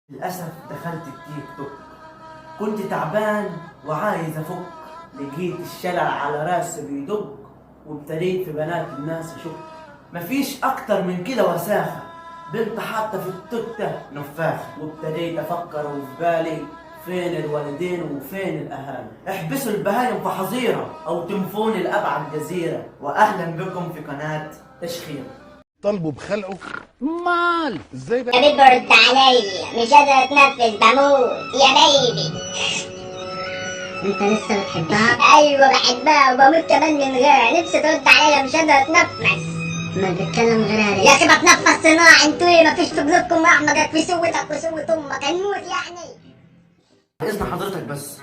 للأسف دخلت التيك توك. كنت تعبان وعايز أفك، لقيت الشلع على راسي بيدق، وابتديت في بنات الناس أشك. مفيش أكتر من كده وساخة، بنت حاطة في التوتة نفاخة. وابتديت أفكر وفي بالي فين الوالدين وفين الأهالي؟ احبسوا البهايم في حظيرة أو تنفوني لأبعد جزيرة. وأهلا بكم في قناة تشخير. طلبوا بخلقه مال ازاي بقى؟ يا بيبي رد عليا، مش قادرة اتنفس بموت يا بيبي. انت لسه بتحبها؟ ايوه بحبها وبموت كمان من غيرها. نفسي ترد عليا، مش قادرة اتنفس. ما بتكلم غيرها ليه؟ يا اخي بتنفس صناعي. انتوا ايه مفيش في قلوبكم رحمة؟ جت في سوتك وسوة امك هنموت يعني. بإذن حضرتك بس،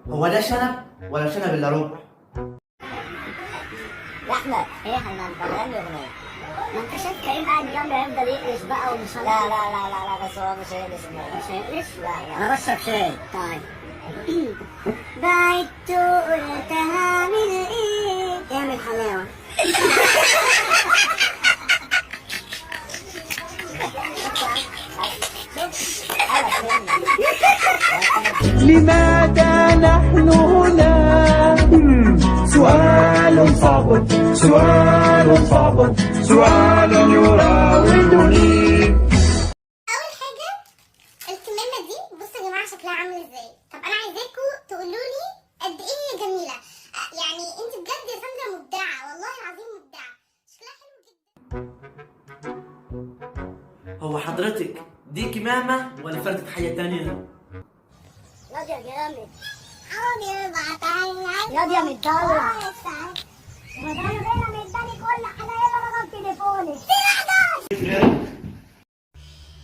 هو ده شنب ولا شنب إلا ربع؟ يا احمد ايه انت غني اغنية؟ ما انت شايف كريم قاعد جنبي هيفضل يقلش بقى ومش لا لا لا لا لا بس هو مش هيقلش. مش هيقلش؟ لا يعني انا بشرب شاي. طيب بعدت قلت هعمل ايه؟ اعمل حلاوة. لماذا نحن هنا؟ سؤال صعب، سؤال صعب، سؤال يراودني. اول حاجه الكمامه دي بصوا يا جماعه شكلها عامل ازاي. طب انا عايزاكم تقولوا لي قد ايه هي جميله. يعني انت بجد يا ساندرا مبدعه، والله العظيم مبدعه، شكلها حلو جدا. هو حضرتك دي كمامة ولا فردة حاجة تانية؟ ياض يا جامد. حاضر يا بعتها. ياض يا متطلع. ما انا بقى مداني كل حاجه. يلا رقم تليفوني.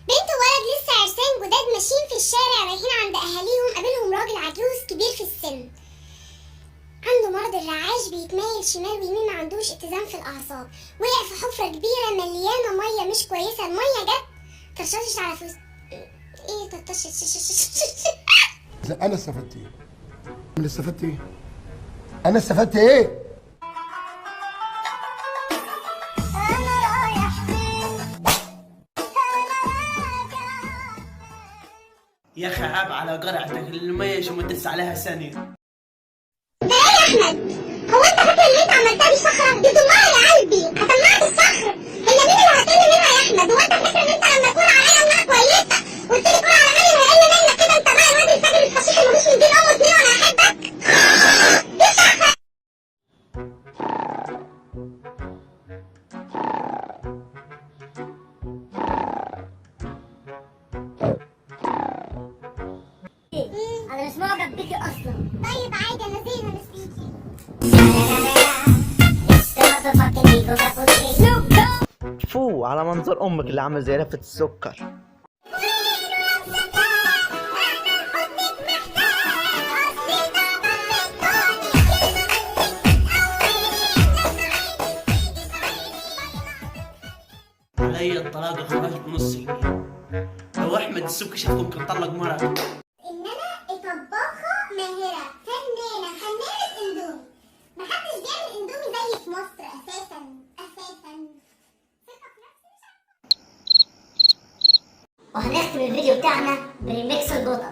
بنت وولد لسه عرسان جداد ماشيين في الشارع رايحين عند اهاليهم، قابلهم راجل عجوز كبير في السن عنده مرض الرعاش، بيتميل شمال ويمين، ما عندوش اتزان في الاعصاب. وقع في حفره كبيره مليانه ميه مش كويسه. الميه جت ترششش على فوز. ايه ترشش؟ انا استفدت ايه؟ انا استفدت ايه؟ انا استفدت ايه؟ انا رايح فين؟ انا راجع. يا أخي عيب على قرعتك، المية ما تدس عليها ثانية. ده ايه يا احمد؟ هو انت فاكر اللي انت عملتها دي صخره؟ دي طماعه يا قلبي، هطلعك الصخر. هي مين اللي هتقل منها يا احمد؟ هو انت فاكر ان انت لما تقول عليا انها كويسه قلت لي قول على مالي هيقل منك كده؟ انت بقى الواد الفاكر الفشيخ اللي ملوش من دين امه اتنين وانا احبك. دي صخره. انا مش معجب بيكي اصلا. طيب عادي انا زي ما نسيتي. فو على منظر أمك اللي عامل زي لفة السكر. علي الطلاق خرج بنص جنيه. لو أحمد السكر شافكم كان طلق مرة. ان انا طباخه ماهره فنانه اندومي. محدش بيعمل اندومي زي في مصر اساسا. ثقه في نفسي مش عارفة. وهنختم الفيديو بتاعنا بريميكس البطل.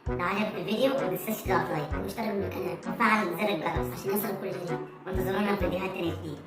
لو عجبك الفيديو ما تنساش تضغط لايك واشترك بالقناة وفعل زر الجرس عشان يوصلك كل جديد، وانتظرونا في فيديوهات تانية كتير.